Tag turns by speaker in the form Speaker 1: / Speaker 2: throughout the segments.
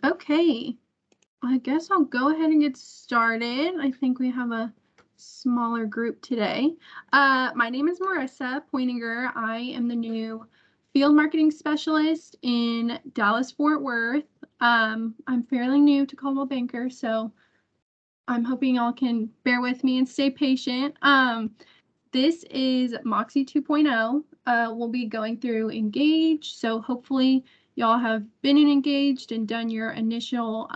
Speaker 1: Okay, I guess I'll go ahead and get started. I think we have a smaller group today. My name is Marissa Pointinger. I am the new field marketing specialist in Dallas-Fort Worth. I'm fairly new to Coldwell Banker, so I'm hoping y'all can bear with me and stay patient. This is Moxi 2.0. We'll be going through Engage, so hopefully y'all have been in Engaged and done your initial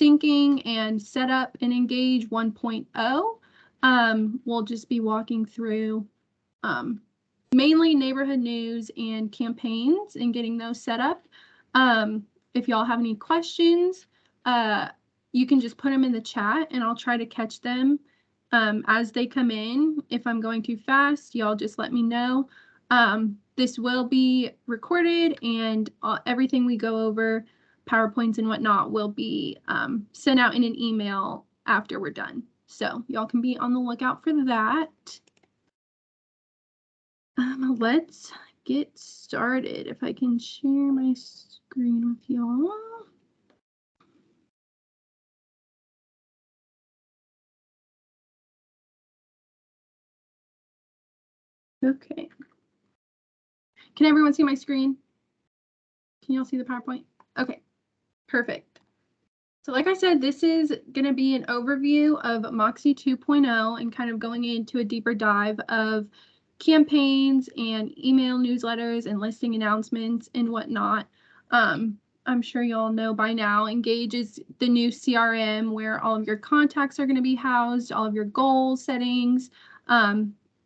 Speaker 1: syncing and setup in Engage 1.0. We'll just be walking through mainly neighborhood news and campaigns and getting those set up. If y'all have any questions, you can just put them in the chat and I'll try to catch them as they come in. If I'm going too fast, y'all just let me know. This will be recorded and everything we go over, PowerPoints and whatnot, will be sent out in an email after we're done. So y'all can be on the lookout for that. Let's get started. If I can share my screen with y'all. Okay. Can everyone see my screen? Can y'all see the PowerPoint? Okay, perfect. So like I said, this is going to be an overview of Moxi 2.0 and kind of going into a deeper dive of campaigns and email newsletters and listing announcements and whatnot. I'm sure y'all know by now, Engage is the new CRM where all of your contacts are going to be housed, all of your goal settings,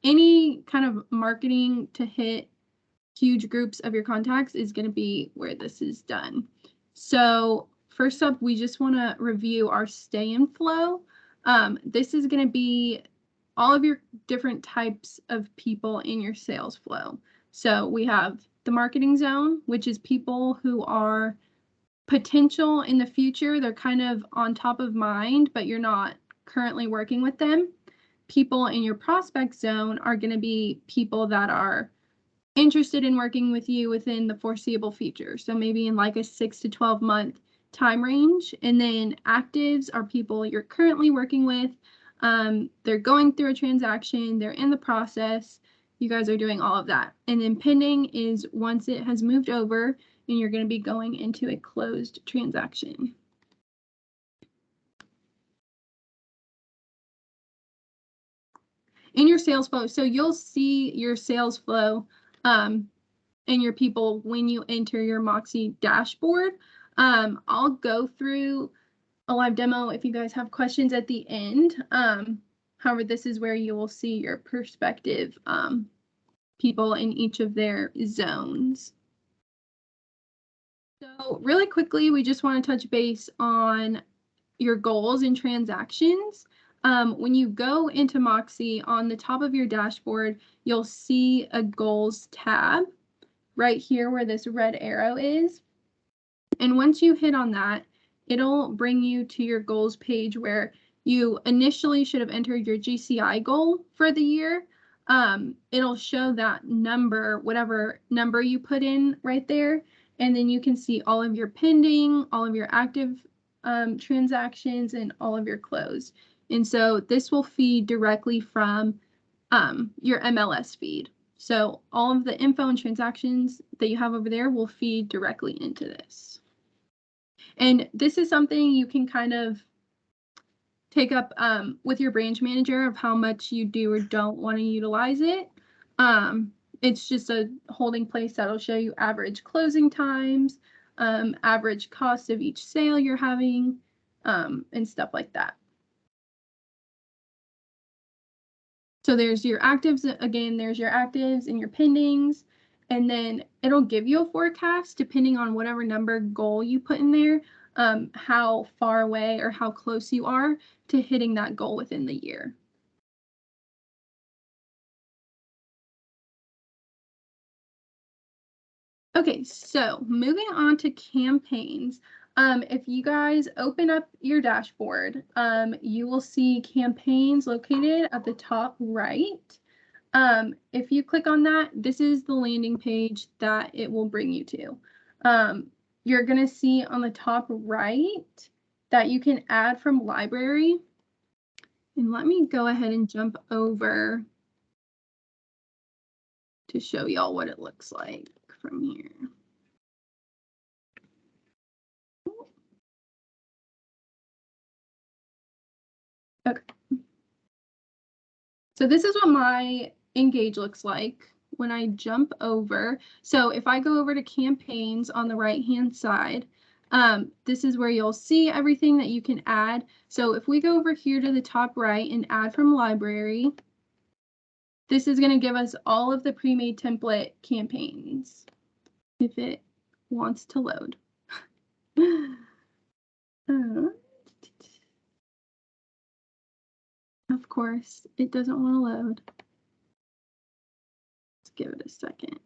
Speaker 1: any kind of marketing to hit huge groups of your contacts is going to be where this is done. So first up, we just want to review our stay in flow. This is going to be all of your different types of people in your sales flow. So we have the marketing zone, which is people who are potential in the future. They're kind of on top of mind, but you're not currently working with them. People in your prospect zone are going to be people that are interested in working with you within the foreseeable future. So maybe in like a 6 to 12 month time range. And then actives are people you're currently working with. They're going through a transaction, they're in the process, you guys are doing all of that. And then pending is once it has moved over and you're going to be going into a closed transaction. In your sales flow, so you'll see your sales flow and your people when you enter your Moxi dashboard. I'll go through a live demo if you guys have questions at the end. However, this is where you will see your perspective people in each of their zones. So really quickly, we just want to touch base on your goals and transactions. When you go into Moxi, on the top of your dashboard, you'll see a goals tab right here where this red arrow is. And once you hit on that, it'll bring you to your goals page where you initially should have entered your GCI goal for the year. It'll show that number, whatever number you put in right there. And then you can see all of your pending, all of your active transactions, and all of your closed. And so this will feed directly from your MLS feed. So all of the info and transactions that you have over there will feed directly into this. And this is something you can kind of take up with your branch manager of how much you do or don't want to utilize it. It's just a holding place that'll show you average closing times, average cost of each sale you're having, and stuff like that. So there's your actives, again, there's your actives and your pendings, and then it'll give you a forecast depending on whatever number goal you put in there, how far away or how close you are to hitting that goal within the year. Okay, so moving on to campaigns. If you guys open up your dashboard, you will see campaigns located at the top right. If you click on that, this is the landing page that it will bring you to. you're going to see on the top right that you can add from library. And let me go ahead and jump over to show y'all what it looks like from here. Okay. So this is what my Engage looks like when I jump over. So if I go over to campaigns on the right-hand side, this is where you'll see everything that you can add. So if we go over here to the top right and add from library, this is going to give us all of the pre-made template campaigns if it wants to load. Of course, it doesn't want to load. Let's give it a second.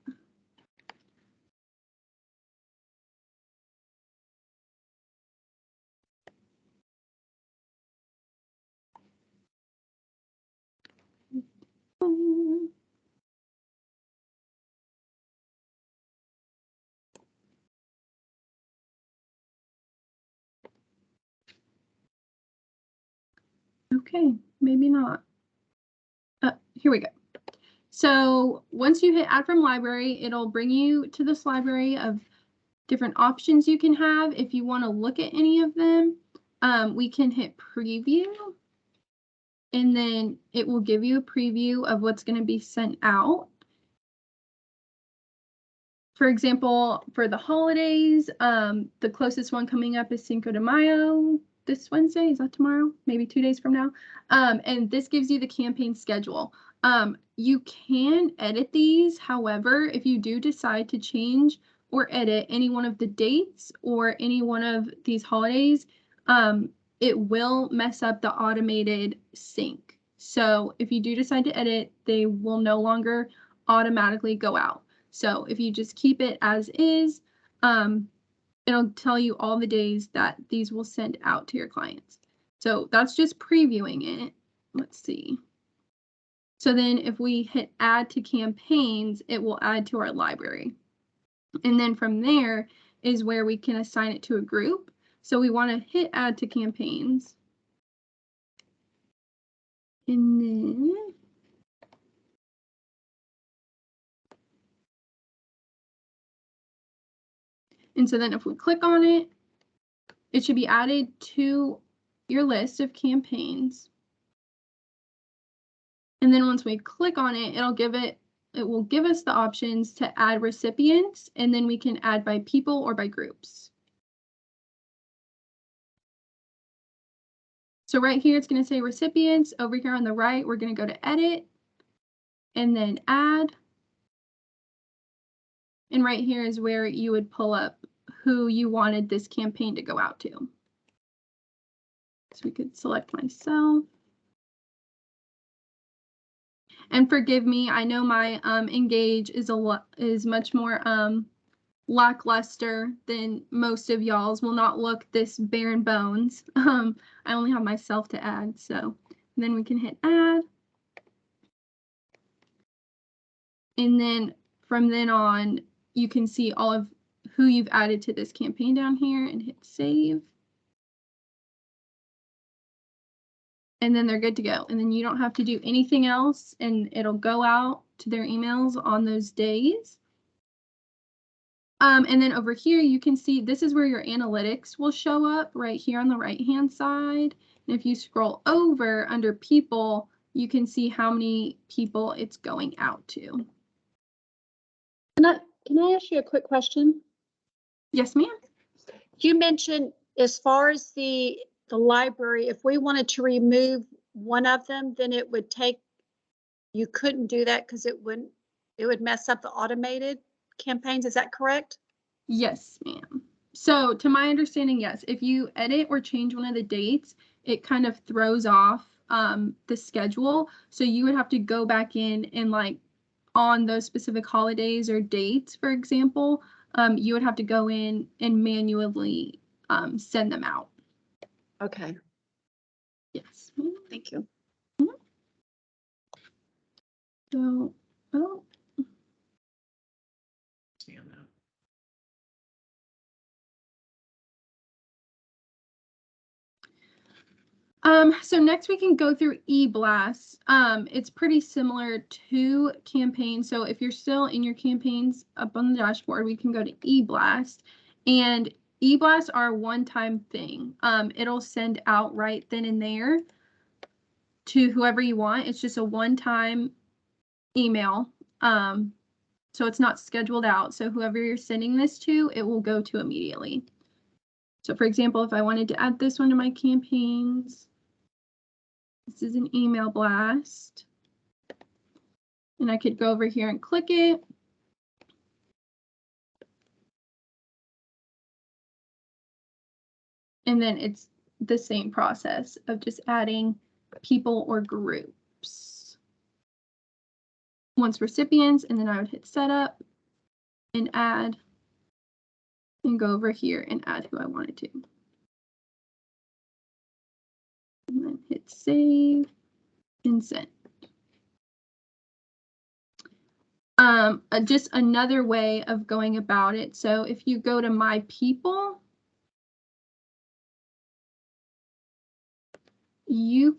Speaker 1: Okay, maybe not. Here we go. So once you hit add from library, it'll bring you to this library of different options you can have. If you want to look at any of them, we can hit preview, and then it will give you a preview of what's going to be sent out. For example, for the holidays, the closest one coming up is Cinco de Mayo this Wednesday. Is that tomorrow? Maybe 2 days from now. And this gives you the campaign schedule. You can edit these. However, if you do decide to change or edit any one of the dates or any one of these holidays, it will mess up the automated sync. So if you do decide to edit, they will no longer automatically go out. So if you just keep it as is, it'll tell you all the days that these will send out to your clients. So that's just previewing it. Let's see. So then if we hit add to campaigns, it will add to our library. And then from there is where we can assign it to a group. So we want to hit add to campaigns. And then so then if we click on it, it should be added to your list of campaigns. And then once we click on it, it will give us the options to add recipients, and then we can add by people or by groups. So right here, it's going to say recipients. Over here on the right, we're going to go to edit and then add. And right here is where you would pull up who you wanted this campaign to go out to. So we could select myself. And forgive me, I know my Engage is much more lackluster than most of y'all's. Will not look this bare and bones. I only have myself to add, so then we can hit add. And then from then on, you can see all of who you've added to this campaign down here and hit save. And then they're good to go. And then you don't have to do anything else, and it'll go out to their emails on those days. And then over here, you can see this is where your analytics will show up right here on the right-hand side. And if you scroll over under people, you can see how many people it's going out to.
Speaker 2: Can I ask you a quick question?
Speaker 1: Yes, ma'am.
Speaker 2: You mentioned as far as the library, if we wanted to remove one of them, then it would take, you couldn't do that because it would mess up the automated campaigns. Is that correct?
Speaker 1: Yes, ma'am. So to my understanding, yes, if you edit or change one of the dates, it kind of throws off the schedule. So you would have to go back in and like on those specific holidays or dates, for example, you would have to go in and manually send them out.
Speaker 2: Okay.
Speaker 1: Yes.
Speaker 2: Thank you.
Speaker 1: So, oh. So next we can go through eBlast. It's pretty similar to campaign. So if you're still in your campaigns up on the dashboard, we can go to eBlast, and eBlasts are a one-time thing. It'll send out right then and there to whoever you want. It's just a one-time email. So it's not scheduled out. So whoever you're sending this to, it will go to immediately. So for example, if I wanted to add this one to my campaigns, this is an email blast. And I could go over here and click it. And then it's the same process of just adding people or groups. Once recipients, and then I would hit setup and add and go over here and add who I wanted to. And then hit save and send. Just another way of going about it. So if you go to my people, you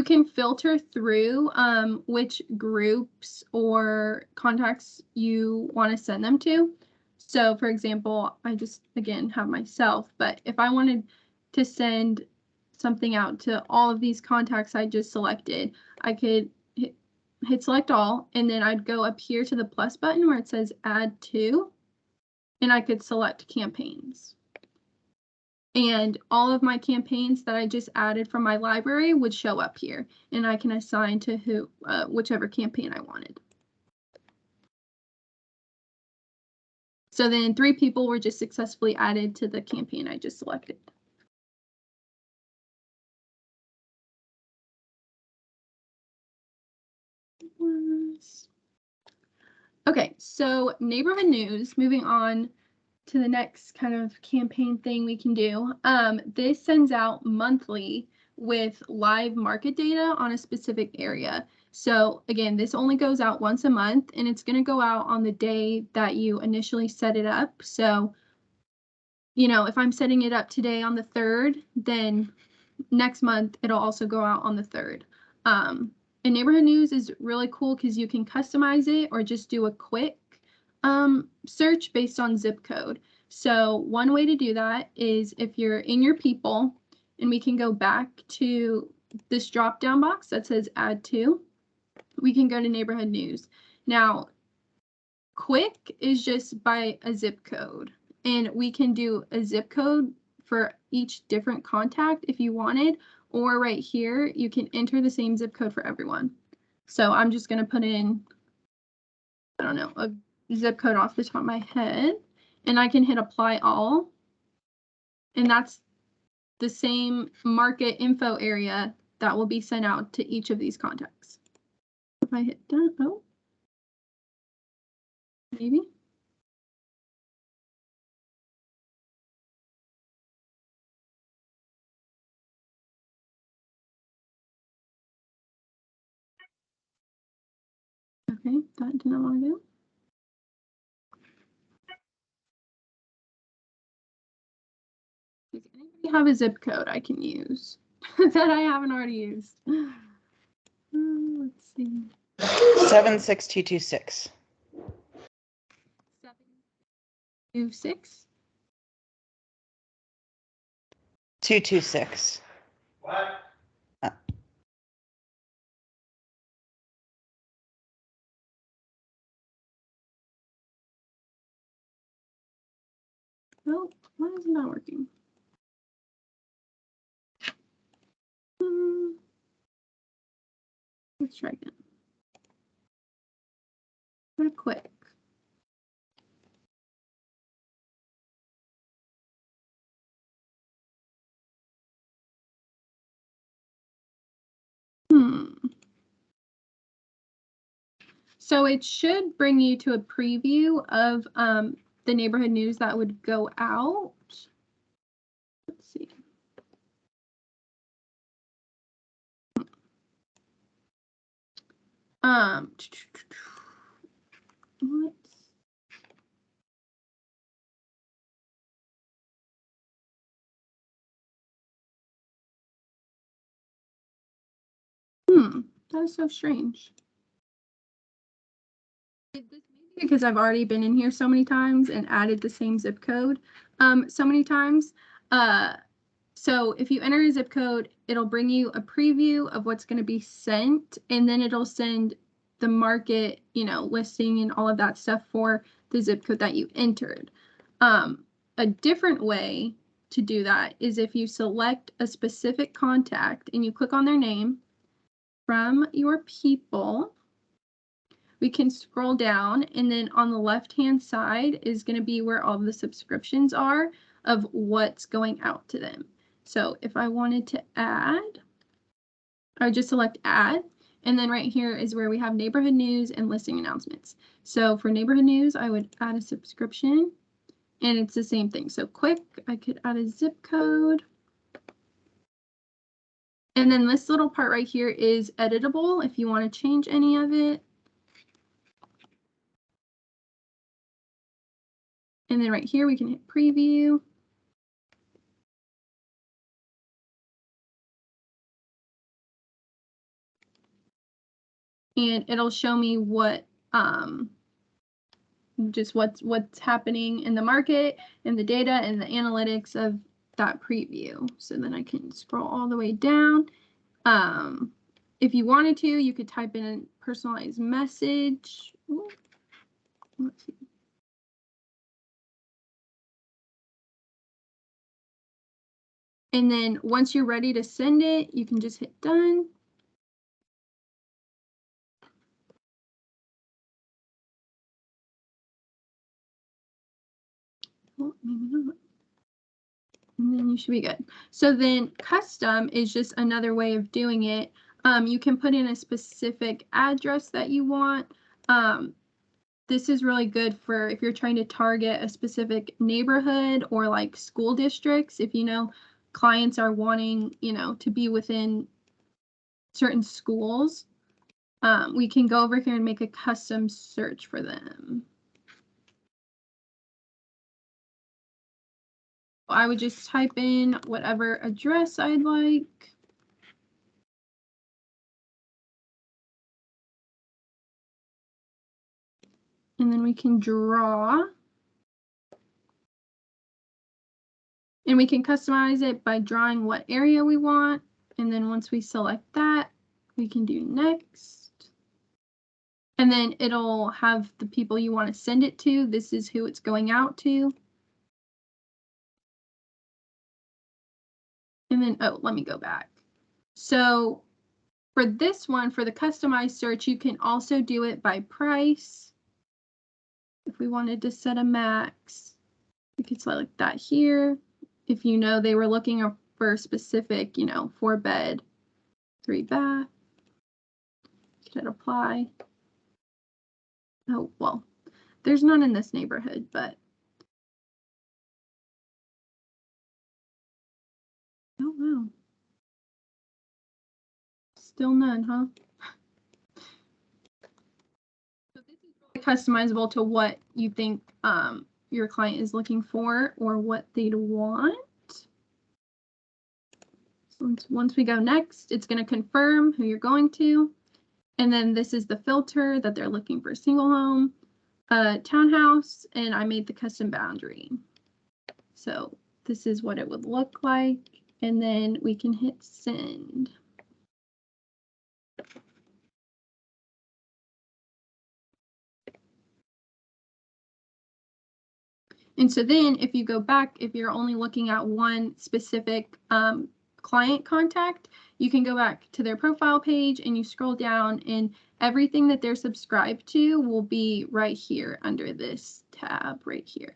Speaker 1: can filter through which groups or contacts you want to send them to. So for example, I just, again, have myself, but if I wanted to send something out to all of these contacts I just selected, I could hit select all, and then I'd go up here to the plus button where it says add to, and I could select campaigns. And all of my campaigns that I just added from my library would show up here, and I can assign to who, whichever campaign I wanted. So then 3 people were just successfully added to the campaign I just selected. Okay, so neighborhood news, moving on to the next kind of campaign thing we can do. This sends out monthly with live market data on a specific area. So again, this only goes out once a month, and it's going to go out on the day that you initially set it up. So, you know, if I'm setting it up today on the 3rd, then next month it'll also go out on the 3rd. And neighborhood news is really cool because you can customize it or just do a quick search based on zip code. So one way to do that is if you're in your people, and we can go back to this drop down box that says add to, we can go to neighborhood news. Now, quick is just by a zip code, and we can do a zip code for each different contact if you wanted, or right here, you can enter the same zip code for everyone. So I'm just going to put in, I don't know, a zip code off the top of my head, and I can hit apply all, and that's the same market info area that will be sent out to each of these contacts. If I hit done, oh, maybe. Okay, that did not want to go. Does anybody have a zip code I can use that I haven't already used? Let's see.
Speaker 3: 76226.
Speaker 1: 726.
Speaker 3: 226.
Speaker 4: What?
Speaker 1: Oh, why is it not working? Let's try again. Real quick. So it should bring you to a preview of the neighborhood news that would go out. Let's see. That is so strange. Because I've already been in here so many times and added the same zip code so many times. So if you enter a zip code, it'll bring you a preview of what's going to be sent, and then it'll send the market, listing and all of that stuff for the zip code that you entered. A different way to do that is if you select a specific contact and you click on their name from your people. We can scroll down, and then on the left-hand side is going to be where all the subscriptions are of what's going out to them. So if I wanted to add, I would just select add, and then right here is where we have neighborhood news and listing announcements. So for neighborhood news, I would add a subscription, and it's the same thing. So quick, I could add a zip code. And then this little part right here is editable if you want to change any of it. And then right here, we can hit preview. And it'll show me what, just what's happening in the market and the data and the analytics of that preview. So then I can scroll all the way down. If you wanted to, you could type in a personalized message. Ooh, let's see. And then once you're ready to send it, you can just hit done. Oh, maybe not. And then you should be good. So then custom is just another way of doing it. You can put in a specific address that you want. This is really good for if you're trying to target a specific neighborhood or like school districts. If clients are wanting, to be within certain schools, we can go over here and make a custom search for them. I would just type in whatever address I'd like. And then we can draw. And we can customize it by drawing what area we want. And then once we select that, we can do next. And then it'll have the people you want to send it to. This is who it's going out to. And then, oh, let me go back. So for this one, for the customized search, you can also do it by price. If we wanted to set a max, we could select that here. If they were looking for a specific, 4-bed, 3-bath, you could hit apply. Oh, well, there's none in this neighborhood, but oh wow. Still none, huh? So this is really customizable to what you think your client is looking for or what they'd want. So once we go next, it's going to confirm who you're going to. And then this is the filter that they're looking for: single home, townhouse, and I made the custom boundary. So this is what it would look like. And then we can hit send. And so then if you go back, if you're only looking at one specific client contact, you can go back to their profile page and you scroll down, and everything that they're subscribed to will be right here under this tab right here.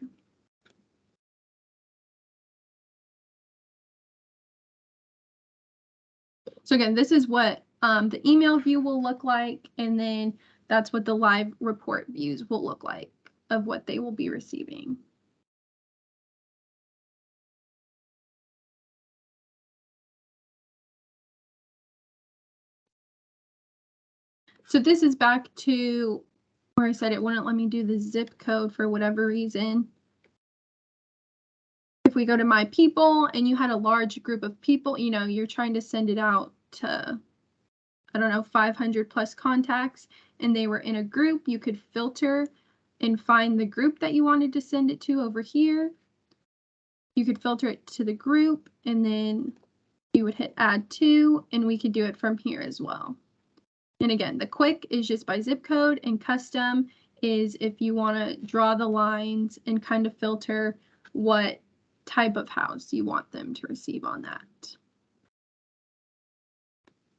Speaker 1: So again, this is what the email view will look like, and then that's what the live report views will look like of what they will be receiving. So this is back to where I said it wouldn't let me do the zip code for whatever reason. If we go to my people and you had a large group of people, you're trying to send it out to I don't know, 500 plus contacts and they were in a group, you could filter and find the group that you wanted to send it to over here. You could filter it to the group and then you would hit add to, and we could do it from here as well. And again, the quick is just by zip code, and custom is if you want to draw the lines and kind of filter what type of house you want them to receive on that.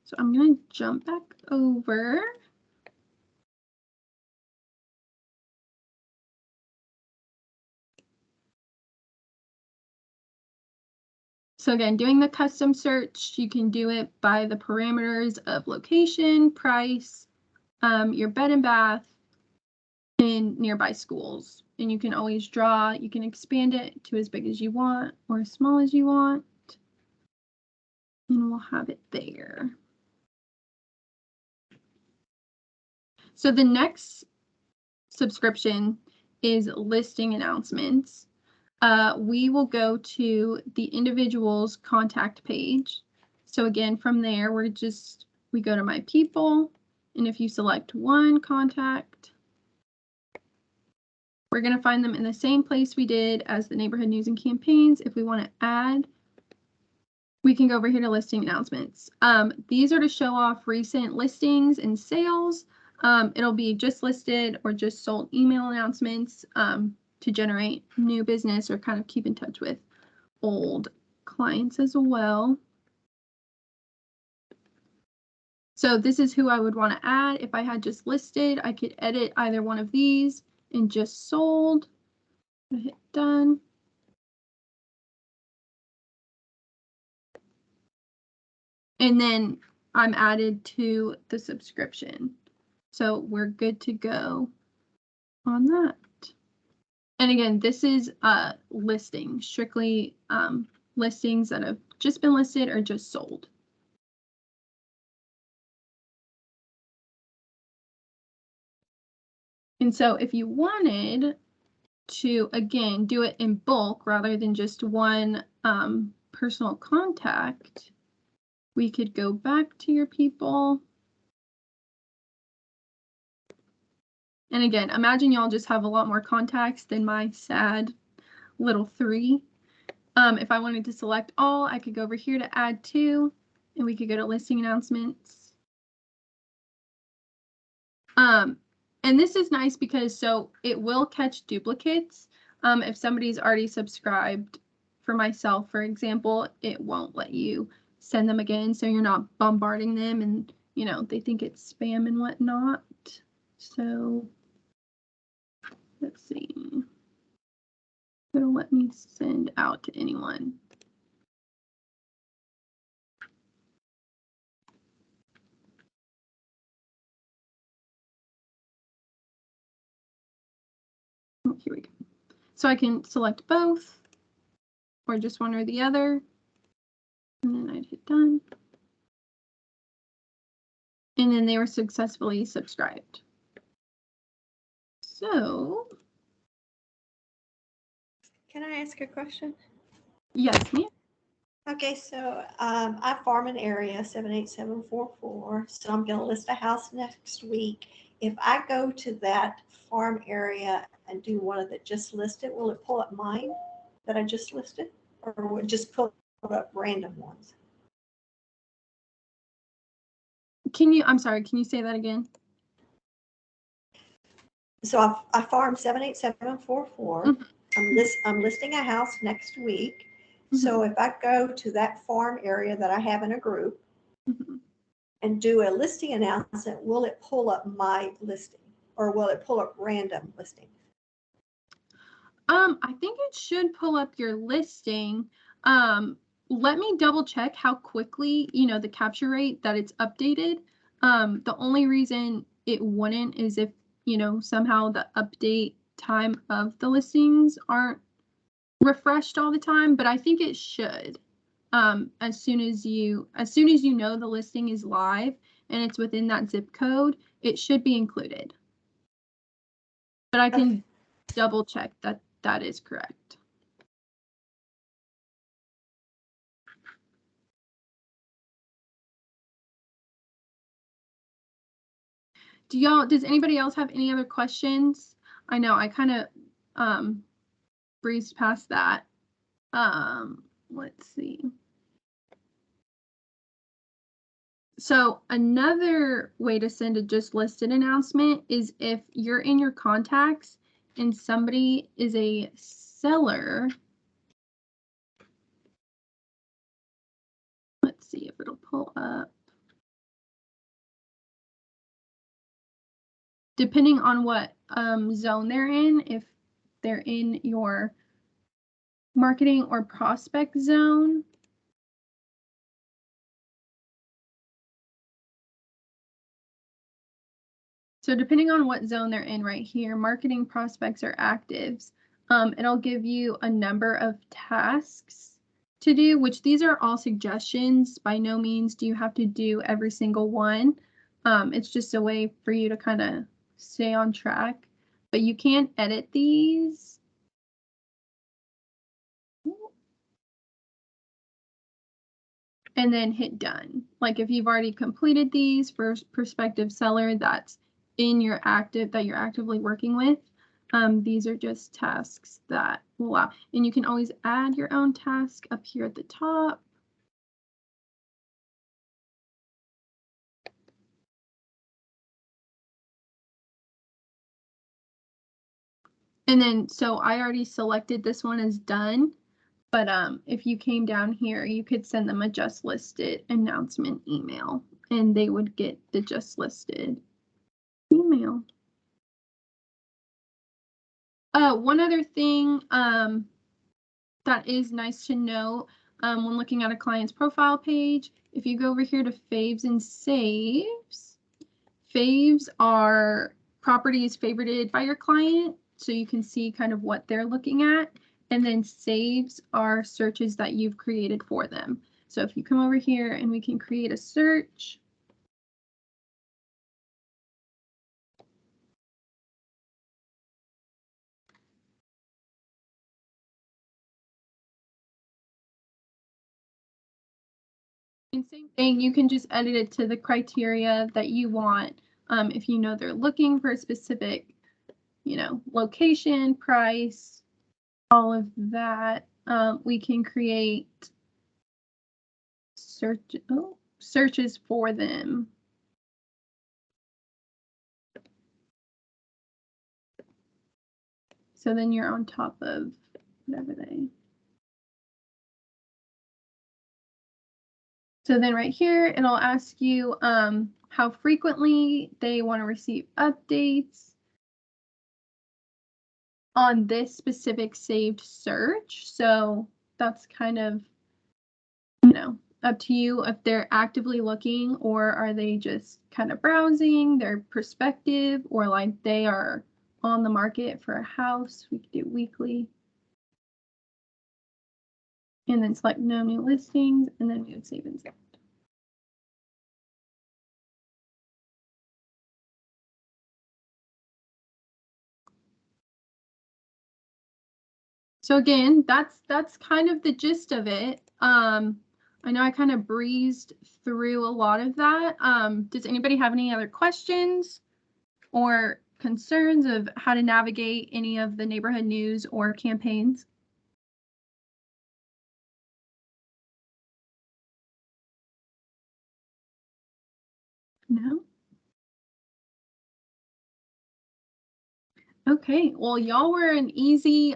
Speaker 1: So I'm going to jump back over. So again, doing the custom search, you can do it by the parameters of location, price, your bed and bath, and nearby schools. And you can always draw, you can expand it to as big as you want or as small as you want. And we'll have it there. So the next subscription is listing announcements. We will go to the individual's contact page. So again, from there, we go to my people. And if you select one contact, we're going to find them in the same place we did as the neighborhood news and campaigns. If we want to add, we can go over here to listing announcements. These are to show off recent listings and sales. It'll be just listed or just sold email announcements to generate new business or kind of keep in touch with old clients as well. So this is who I would want to add. If I had just listed, I could edit either one of these and just sold. Hit done. And then I'm added to the subscription. So we're good to go on that. And again, this is listings, strictly listings that have just been listed or just sold. And so if you wanted to, again, do it in bulk rather than just one personal contact, we could go back to your people. And again, imagine y'all just have a lot more contacts than my sad little 3. If I wanted to select all, I could go over here to add to, and we could go to listing announcements. And this is nice because so it will catch duplicates. If somebody's already subscribed, for myself, for example, it won't let you send them again. So you're not bombarding them and, you know, they think it's spam and whatnot. So let's see. It'll let me send out to anyone. Oh, here we go. So I can select both or just one or the other. And then I'd hit done. And then they were successfully subscribed. So.
Speaker 3: Can I ask a question?
Speaker 1: Yes, ma'am.
Speaker 3: Okay, so I farm an area 78744, so I'm going to list a house next week. If I go to that farm area and do one of the just listed, will it pull up mine that I just listed, or will it just pull up random ones?
Speaker 1: I'm sorry, can you say that again?
Speaker 3: So I farm 78744.
Speaker 1: Mm-hmm.
Speaker 3: I'm listing a house next week. So if I go to that farm area that I have in a group and do a listing announcement, will it pull up my listing or will it pull up random listings?
Speaker 1: I think it should pull up your listing. Let me double check how quickly, you know, the capture rate that it's updated. The only reason it wouldn't is if, you know, somehow the update time of the listings aren't refreshed all the time, but I think it should. As soon as you know the listing is live and it's within that zip code, it should be included. But I can double check that that is correct. Does anybody else have any other questions? I know I kind of breezed past that. Let's see. So another way to send a just listed announcement is if you're in your contacts and somebody is a seller. Let's see if it'll pull up. Depending on what zone they're in, if they're in your marketing or prospect zone. So depending on what zone they're in right here, marketing, prospects, or actives, it'll give you a number of tasks to do, which these are all suggestions. By no means do you have to do every single one. It's just a way for you to kind of stay on track, but you can edit these. And then hit done. Like if you've already completed these for prospective seller that's in your that you're actively working with, these are just tasks that will allow. And you can always add your own task up here at the top. And then, so I already selected this one as done, but if you came down here, you could send them a just listed announcement email and they would get the just listed email. One other thing that is nice to know when looking at a client's profile page, if you go over here to faves and saves, faves are properties favorited by your client, so you can see kind of what they're looking at, and then saves are searches that you've created for them. So if you come over here and we can create a search. And same thing, you can just edit it to the criteria that you want. If you know they're looking for a specific, location, price, all of that, we can create searches for them. So then you're on top of whatever they. So then right here, it'll ask you how frequently they want to receive updates on this specific saved search. So that's kind of, up to you if they're actively looking or are they just kind of browsing their perspective or like they are on the market for a house. We could do weekly. And then select no new listings, and then we would save and send. So again, that's kind of the gist of it. I know I kind of breezed through a lot of that. Does anybody have any other questions or concerns of how to navigate any of the neighborhood news or campaigns? No? Okay, well, y'all were an easy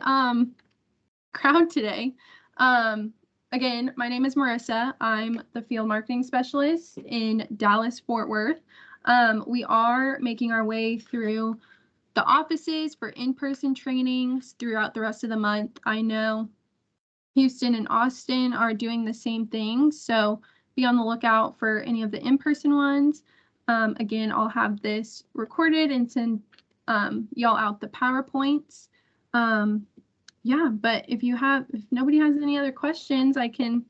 Speaker 1: crowd today. Again, my name is Marissa. I'm the field marketing specialist in Dallas, Fort Worth. We are making our way through the offices for in-person trainings throughout the rest of the month. I know Houston and Austin are doing the same thing, so be on the lookout for any of the in-person ones. Again, I'll have this recorded and send y'all out the PowerPoints. Yeah, but if nobody has any other questions, I can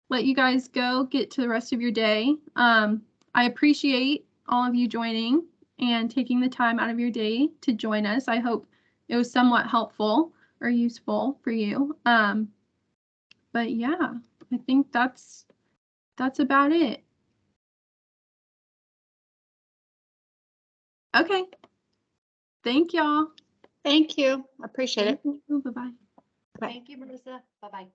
Speaker 1: let you guys go get to the rest of your day. I appreciate all of you joining and taking the time out of your day to join us. I hope it was somewhat helpful or useful for you. But yeah, I think that's about it. Okay. Thank y'all.
Speaker 2: Thank you. I appreciate it.
Speaker 1: Bye-bye.
Speaker 2: Bye.
Speaker 4: Thank you, Marissa. Bye-bye.